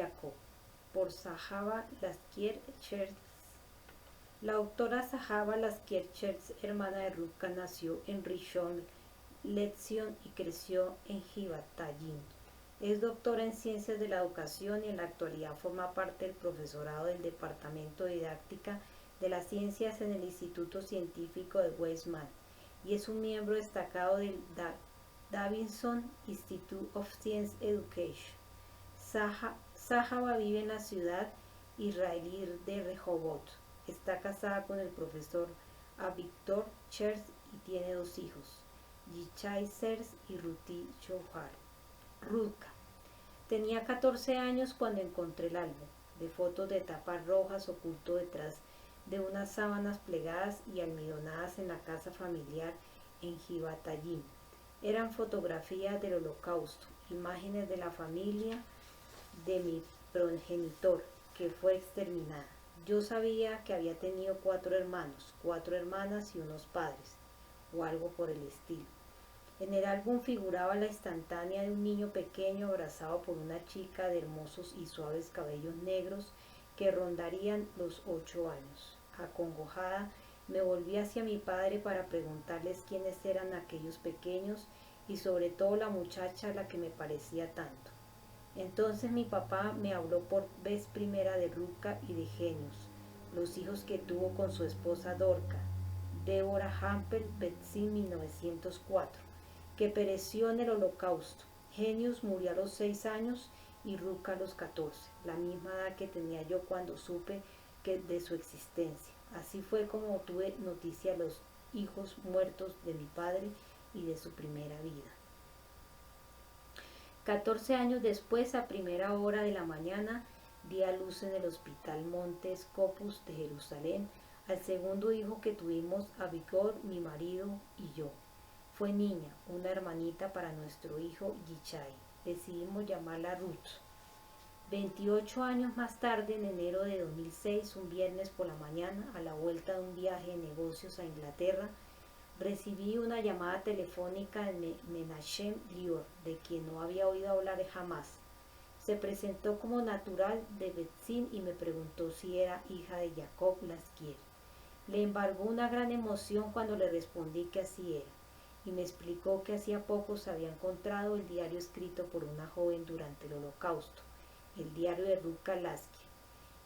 Jacob, por Zahava Laskier-Schertz. La doctora Zahava Laskier-Schertz, hermana de Ruthka, nació en Rishon LeZion y creció en Givatayim. Es doctora en Ciencias de la Educación y en la actualidad forma parte del profesorado del Departamento de Didáctica de las Ciencias en el Instituto Científico de Weizmann y es un miembro destacado del Davidson Institute of Science Education. Zahava vive en la ciudad israelí de Rehovot. Está casada con el profesor Avigdor Schertz y tiene 2 hijos, Yichai Schertz y Ruti Johar. Ruthka. Tenía 14 años cuando encontré el álbum de fotos de tapas rojas oculto detrás de unas sábanas plegadas y almidonadas en la casa familiar en Givatayim. Eran fotografías del Holocausto, imágenes de la familia de mi progenitor, que fue exterminada. Yo sabía que había tenido 4 hermanos, 4 hermanas y unos padres, o algo por el estilo. En el álbum figuraba la instantánea de un niño pequeño abrazado por una chica de hermosos y suaves cabellos negros que rondarían los 8 años. Acongojada, me volví hacia mi padre para preguntarles quiénes eran aquellos pequeños y sobre todo la muchacha a la que me parecía tanto. Entonces mi papá me habló por vez primera de Ruthka y de Genius, los hijos que tuvo con su esposa Dorca, Deborah Hampel Betzin 1904, que pereció en el Holocausto. Genius murió a los 6 años y Ruthka a los 14, la misma edad que tenía yo cuando supe de su existencia. Así fue como tuve noticia de los hijos muertos de mi padre y de su primera vida. 14 años después, a primera hora de la mañana, di a luz en el Hospital Monte Scopus de Jerusalén al segundo hijo que tuvimos, Avigdor, mi marido y yo. Fue niña, una hermanita para nuestro hijo Yichai. Decidimos llamarla Ruth. 28 años más tarde, en enero de 2006, un viernes por la mañana, a la vuelta de un viaje de negocios a Inglaterra, recibí una llamada telefónica de Menachem Lior, de quien no había oído hablar jamás. Se presentó como natural de Betzin y me preguntó si era hija de Jacob Laskier. Le embargó una gran emoción cuando le respondí que así era, y me explicó que hacía poco se había encontrado el diario escrito por una joven durante el Holocausto, el diario de Ruthka Laskier.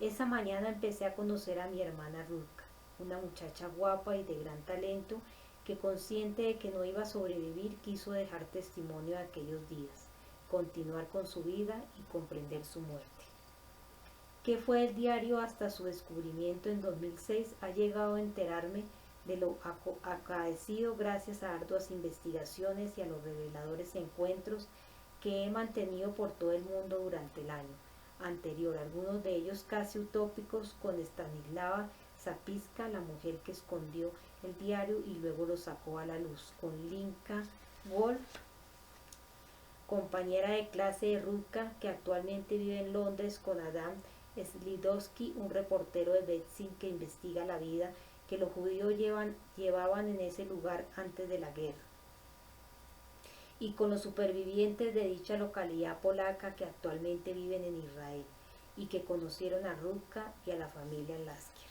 Esa mañana empecé a conocer a mi hermana Ruthka, una muchacha guapa y de gran talento que, consciente de que no iba a sobrevivir, quiso dejar testimonio de aquellos días, continuar con su vida y comprender su muerte. ¿Qué fue el diario hasta su descubrimiento en 2006? Ha llegado a enterarme de lo acaecido gracias a arduas investigaciones y a los reveladores encuentros que he mantenido por todo el mundo durante el año anterior, algunos de ellos casi utópicos, con Stanislava Zapiska, la mujer que escondió el diario y luego lo sacó a la luz, con Linka Wolf, compañera de clase de Ruthka, que actualmente vive en Londres, con Adam Slidowski, un reportero de Betzin que investiga la vida que los judíos llevaban en ese lugar antes de la guerra, y con los supervivientes de dicha localidad polaca que actualmente viven en Israel y que conocieron a Ruthka y a la familia Laskier.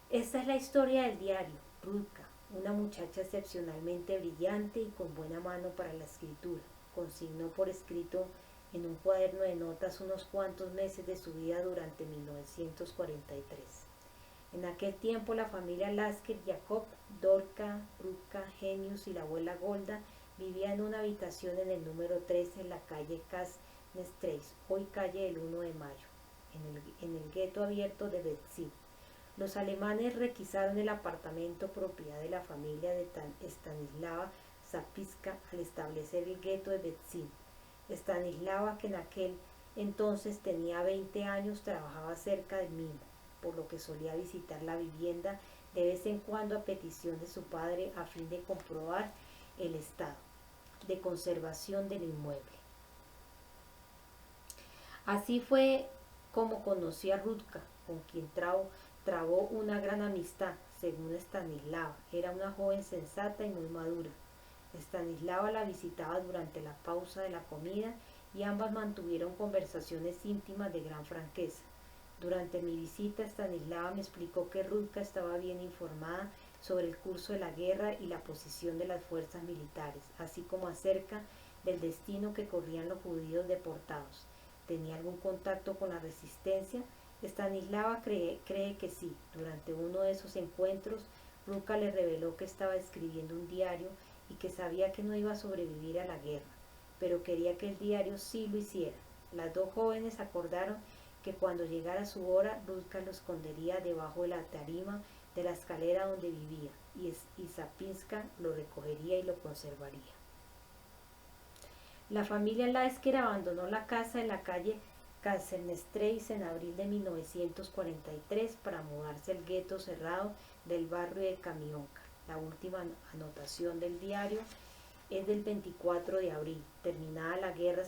Esta es la historia del diario. Ruthka, una muchacha excepcionalmente brillante y con buena mano para la escritura, consignó por escrito en un cuaderno de notas unos cuantos meses de su vida durante 1943. En aquel tiempo la familia Laskier, Jacob, Dorca, Ruthka, Genius y la abuela Golda vivían en una habitación en el número 13 en la calle Kasnestreis, hoy calle del 1 de Mayo, en el gueto abierto de Betzin. Los alemanes requisaron el apartamento propiedad de la familia de Stanislava Zapiska al establecer el gueto de Betzin. Stanislava, que en aquel entonces tenía 20 años, trabajaba cerca del mismo, por lo que solía visitar la vivienda de vez en cuando a petición de su padre a fin de comprobar el estado de conservación del inmueble. Así fue como conocí a Ruthka, con quien trabó una gran amistad. Según Stanislava, era una joven sensata y muy madura. Stanislava la visitaba durante la pausa de la comida y ambas mantuvieron conversaciones íntimas de gran franqueza. Durante mi visita, Stanislava me explicó que Rutka estaba bien informada sobre el curso de la guerra y la posición de las fuerzas militares, así como acerca del destino que corrían los judíos deportados. ¿Tenía algún contacto con la resistencia? Stanislava cree que sí. Durante uno de esos encuentros, Rutka le reveló que estaba escribiendo un diario y que sabía que no iba a sobrevivir a la guerra, pero quería que el diario sí lo hiciera. Las dos jóvenes acordaron que cuando llegara su hora, Rutka lo escondería debajo de la tarima de la escalera donde vivía, y Sapinska lo recogería y lo conservaría. La familia Lasker abandonó la casa en la calle Kasernestreis en abril de 1943 para mudarse al gueto cerrado del barrio de Kamionka. La última anotación del diario es del 24 de abril. Terminada la guerra,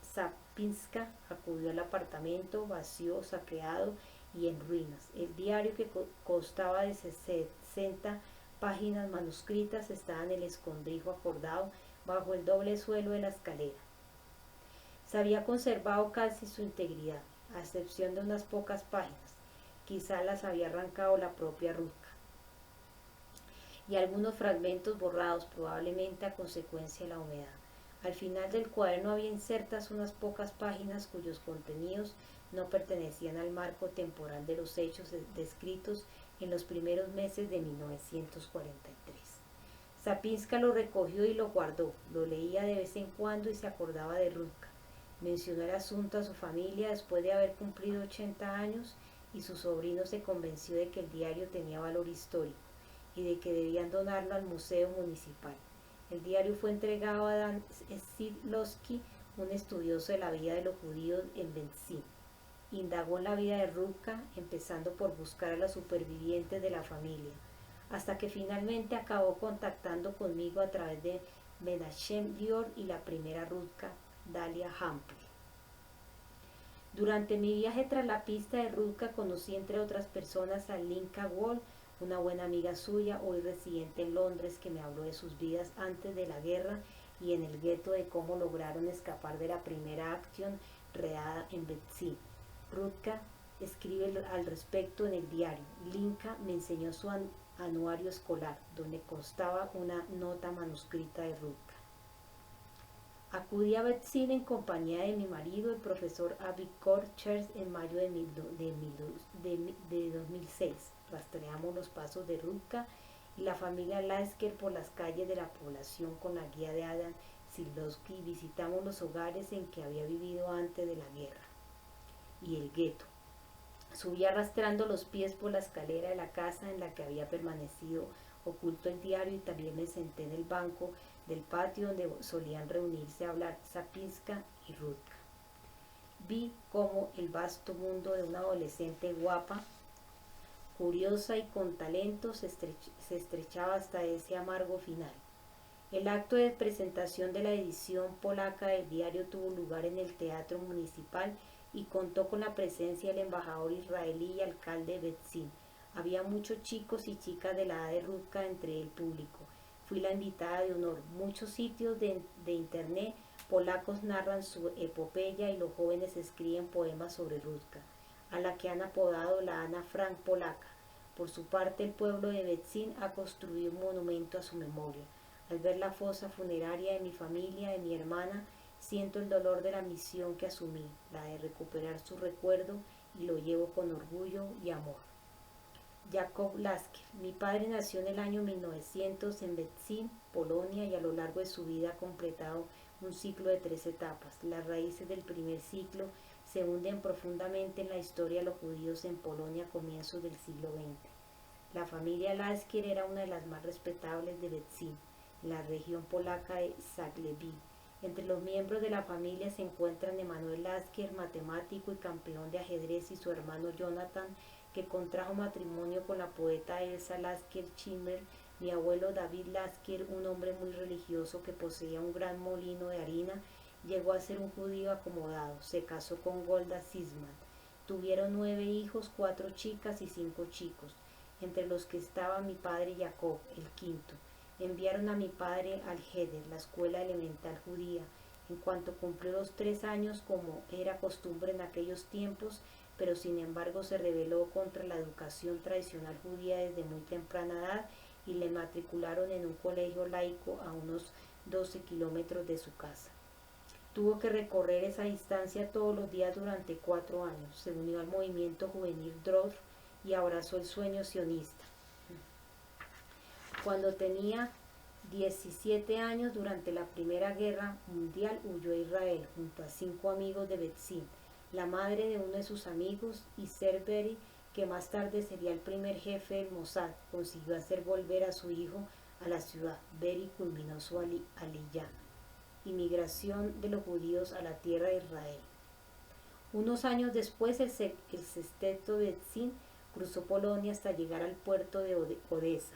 Sapinska acudió al apartamento vacío, saqueado y en ruinas. El diario, que constaba de 60 páginas manuscritas, estaba en el escondrijo acordado bajo el doble suelo de la escalera. Se había conservado casi su integridad, a excepción de unas pocas páginas. Quizá las había arrancado la propia Rutka, y algunos fragmentos borrados, probablemente a consecuencia de la humedad. Al final del cuaderno había insertas unas pocas páginas cuyos contenidos no pertenecían al marco temporal de los hechos descritos en los primeros meses de 1943. Sapinska lo recogió y lo guardó, lo leía de vez en cuando y se acordaba de Rutka. Mencionó el asunto a su familia después de haber cumplido 80 años y su sobrino se convenció de que el diario tenía valor histórico y de que debían donarlo al museo municipal. El diario fue entregado a Dan Sidlowski, un estudioso de la vida de los judíos en Benzín. Indagó en la vida de Rutka, empezando por buscar a los supervivientes de la familia, hasta que finalmente acabó contactando conmigo a través de Menachem Lior y la primera Rutka, Dalia Hampel. Durante mi viaje tras la pista de Rutka conocí entre otras personas a Linka Wall, una buena amiga suya, hoy residente en Londres, que me habló de sus vidas antes de la guerra y en el gueto, de cómo lograron escapar de la primera acción redada en Betsy. Rutka escribe al respecto en el diario. Linka me enseñó su anuario escolar, donde constaba una nota manuscrita de Rutka. Acudí a Betsy en compañía de mi marido, el profesor Avigdor Cherz, en mayo de 2006. Rastreamos los pasos de Rutka y la familia Lasker por las calles de la población con la guía de Adam Sidlowski y visitamos los hogares en que había vivido antes de la guerra y el gueto. Subí arrastrando los pies por la escalera de la casa en la que había permanecido oculto el diario y también me senté en el banco del patio donde solían reunirse a hablar Sapinska y Rutka. Vi cómo el vasto mundo de una adolescente guapa, curiosa y con talento se estrechaba hasta ese amargo final. El acto de presentación de la edición polaca del diario tuvo lugar en el Teatro Municipal y contó con la presencia del embajador israelí y alcalde de Benzín. Había muchos chicos y chicas de la edad de Rutka entre el público. Fui la invitada de honor. Muchos sitios de internet polacos narran su epopeya y los jóvenes escriben poemas sobre Rutka, a la que han apodado la Ana Frank polaca. Por su parte, el pueblo de Benzín ha construido un monumento a su memoria. Al ver la fosa funeraria de mi familia, de mi hermana, siento el dolor de la misión que asumí, la de recuperar su recuerdo, y lo llevo con orgullo y amor. Jacob Lasker. Mi padre nació en el año 1900 en Benzín, Polonia, y a lo largo de su vida ha completado un ciclo de 3 etapas. Las raíces del primer ciclo se hunden profundamente en la historia de los judíos en Polonia a comienzos del siglo XX. La familia Lasker era una de las más respetables de Benzín, en la región polaca de Zagłębie. Entre los miembros de la familia se encuentran Emanuel Lasker, matemático y campeón de ajedrez, y su hermano Jonathan, que contrajo matrimonio con la poeta Elsa Lasker-Schimmer. Mi abuelo David Lasker, un hombre muy religioso que poseía un gran molino de harina, llegó a ser un judío acomodado. Se casó con Golda Sisman. Tuvieron 9 hijos, 4 chicas y 5 chicos, entre los que estaba mi padre Jacob, el quinto. Enviaron a mi padre al Heder, la escuela elemental judía, En cuanto cumplió los 3 años, como era costumbre en aquellos tiempos, pero sin embargo se rebeló contra la educación tradicional judía desde muy temprana edad y le matricularon en un colegio laico a unos 12 kilómetros de su casa. Tuvo que recorrer esa distancia todos los días durante 4 años. Se unió al movimiento juvenil Dror y abrazó el sueño sionista. Cuando tenía 17 años, durante la Primera Guerra Mundial, huyó a Israel junto a 5 amigos de Betzin. La madre de uno de sus amigos, Iser Beri, que más tarde sería el primer jefe del Mossad, consiguió hacer volver a su hijo a la ciudad. Beri culminó su aliyá, inmigración de los judíos a la tierra de Israel. Unos años después, el sexteto de Betzin cruzó Polonia hasta llegar al puerto de Odessa,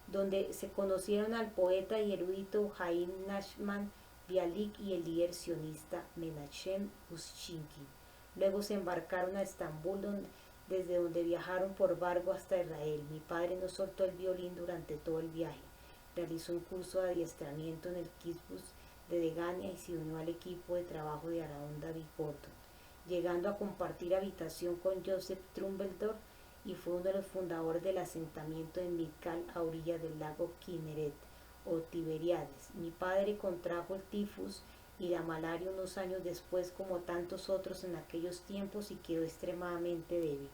donde se conocieron al poeta y erudito Jaim Nachman Bialik y el líder sionista Menachem Ushchinkin. Luego se embarcaron a Estambul, desde donde viajaron por barco hasta Israel. Mi padre no soltó el violín durante todo el viaje. Realizó un curso de adiestramiento en el Kibbutz de Degania y se unió al equipo de trabajo de Aaron David Gordon, llegando a compartir habitación con Joseph Trumbeldor, y fue uno de los fundadores del asentamiento de Mitkal a orillas del lago Kinneret o Tiberíades. Mi padre contrajo el tifus y la malaria unos años después, como tantos otros en aquellos tiempos, y quedó extremadamente débil.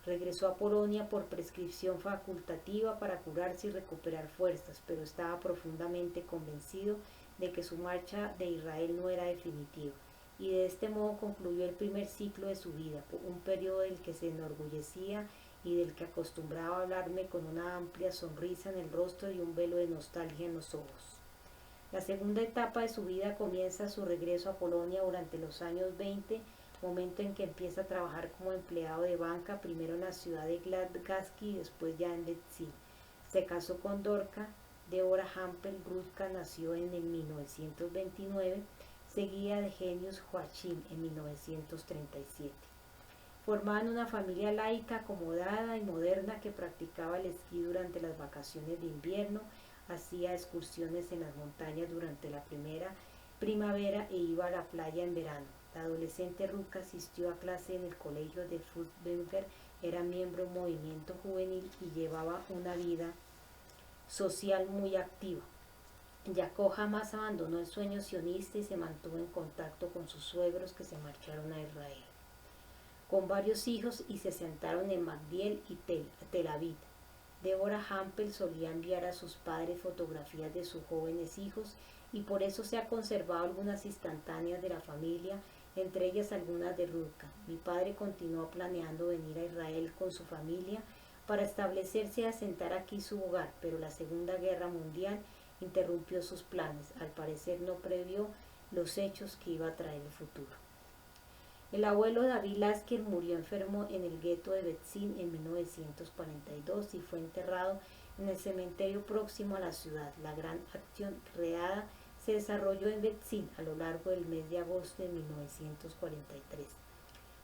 Regresó a Polonia por prescripción facultativa para curarse y recuperar fuerzas, pero estaba profundamente convencido de que su marcha de Israel no era definitiva, y de este modo concluyó el primer ciclo de su vida, un periodo del que se enorgullecía y del que acostumbraba a hablarme con una amplia sonrisa en el rostro y un velo de nostalgia en los ojos. La segunda etapa de su vida comienza su regreso a Polonia durante los años 20, momento en que empieza a trabajar como empleado de banca, primero en la ciudad de Gladgaski y después ya en Betzin. Se casó con Dorka Deborah Hampel. Rutka nació en el 1929, seguida de Genius Joachim en 1937. Formada en una familia laica, acomodada y moderna que practicaba el esquí durante las vacaciones de invierno, hacía excursiones en las montañas durante la primavera e iba a la playa en verano. La adolescente Rutka asistió a clase en el colegio de Fulbenberg, era miembro de un movimiento juvenil y llevaba una vida social muy activa. Jacob jamás abandonó el sueño sionista y se mantuvo en contacto con sus suegros que se marcharon a Israel con varios hijos y se asentaron en Magdiel y Tel Aviv. Deborah Hampel solía enviar a sus padres fotografías de sus jóvenes hijos y por eso se ha conservado algunas instantáneas de la familia, entre ellas algunas de Rutka. Mi padre continuó planeando venir a Israel con su familia para establecerse y asentar aquí su hogar, pero la Segunda Guerra Mundial interrumpió sus planes. Al parecer no previó los hechos que iba a traer el futuro. El abuelo David Lasker murió enfermo en el gueto de Betzin en 1942 y fue enterrado en el cementerio próximo a la ciudad. La gran acción creada se desarrolló en Betzin a lo largo del mes de agosto de 1943.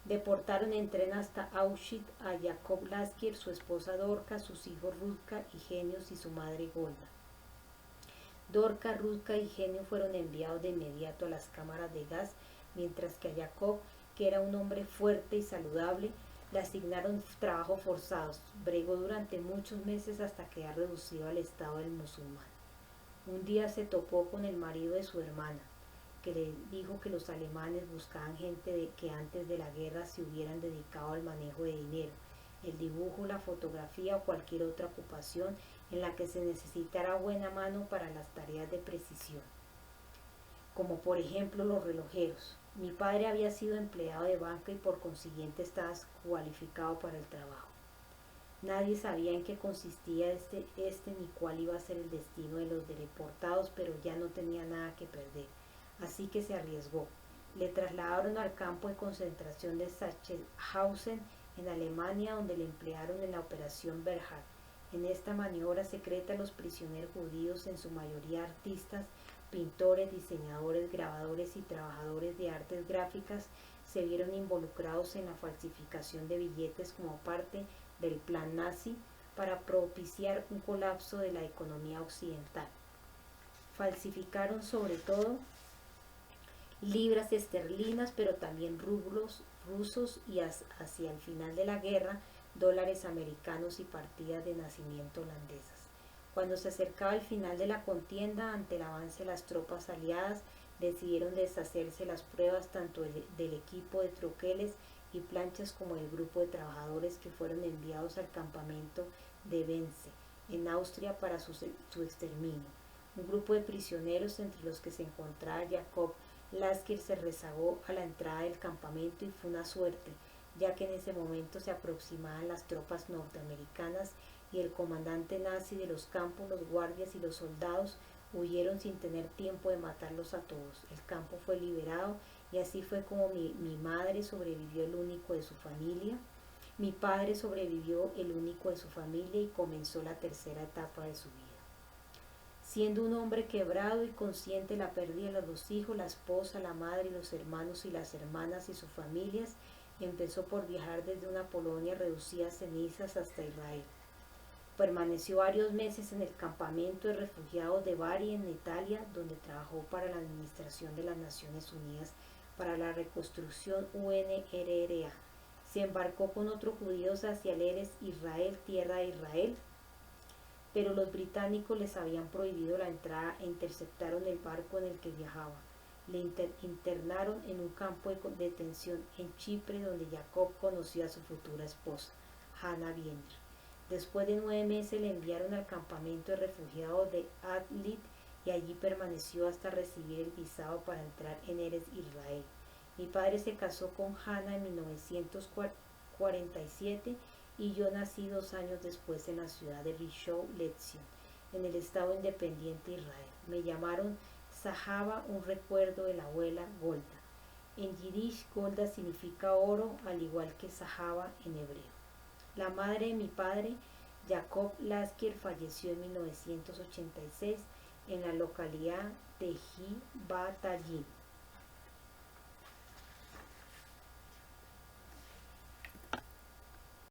Deportaron en tren hasta Auschwitz a Jacob Lasker, su esposa Dorka, sus hijos Rutka y Genius y su madre Golda. Dorka, Rutka y Genius fueron enviados de inmediato a las cámaras de gas, mientras que a Jacob, que era un hombre fuerte y saludable, le asignaron trabajo forzados. Bregó durante muchos meses hasta quedar reducido al estado del musulmán. Un día se topó con el marido de su hermana, que le dijo que los alemanes buscaban gente que antes de la guerra se hubieran dedicado al manejo de dinero, el dibujo, la fotografía o cualquier otra ocupación en la que se necesitara buena mano para las tareas de precisión, como por ejemplo los relojeros. Mi padre había sido empleado de banca y por consiguiente estaba cualificado para el trabajo. Nadie sabía en qué consistía ni cuál iba a ser el destino de los deportados, pero ya no tenía nada que perder, así que se arriesgó. Le trasladaron al campo de concentración de Sachsenhausen en Alemania, donde le emplearon en la operación Bernhard. En esta maniobra secreta, los prisioneros judíos, en su mayoría artistas, pintores, diseñadores, grabadores y trabajadores de artes gráficas, se vieron involucrados en la falsificación de billetes como parte del plan nazi para propiciar un colapso de la economía occidental. Falsificaron sobre todo libras esterlinas, pero también rublos rusos y hacia el final de la guerra, dólares americanos y partidas de nacimiento holandesas. Cuando se acercaba el final de la contienda, ante el avance de las tropas aliadas, decidieron deshacerse las pruebas tanto del equipo de troqueles y planchas como del grupo de trabajadores que fueron enviados al campamento de Vence, en Austria, para su exterminio. Un grupo de prisioneros, entre los que se encontraba Jacob Lasker, se rezagó a la entrada del campamento y fue una suerte, ya que en ese momento se aproximaban las tropas norteamericanas y el comandante nazi de los campos. Los guardias y los soldados huyeron sin tener tiempo de matarlos a todos. El campo fue liberado y así fue como mi madre sobrevivió, el único de su familia. Mi padre sobrevivió, el único de su familia, y comenzó la tercera etapa de su vida. Siendo un hombre quebrado y consciente de la pérdida de los dos hijos, la esposa, la madre, los hermanos y las hermanas y sus familias, empezó por viajar desde una Polonia reducida a cenizas hasta Israel. Permaneció varios meses en el campamento de refugiados de Bari, en Italia, donde trabajó para la Administración de las Naciones Unidas para la Reconstrucción, UNRRA. Se embarcó con otros judíos hacia el Eretz Israel, tierra de Israel, pero los británicos les habían prohibido la entrada e interceptaron el barco en el que viajaba. Le internaron en un campo de detención en Chipre, donde Jacob conoció a su futura esposa, Hannah Wiener. Después de 9 meses le enviaron al campamento de refugiados de Atlit y allí permaneció hasta recibir el visado para entrar en Eretz Israel. Mi padre se casó con Hannah en 1947 y yo nací 2 años después en la ciudad de Rishon LeZion, en el estado independiente de Israel. Me llamaron Sahaba, un recuerdo de la abuela Golda. En Yiddish, Golda significa oro, al igual que Sahaba en hebreo. La madre de mi padre, Jacob Lasker, falleció en 1986 en la localidad de Givatayim.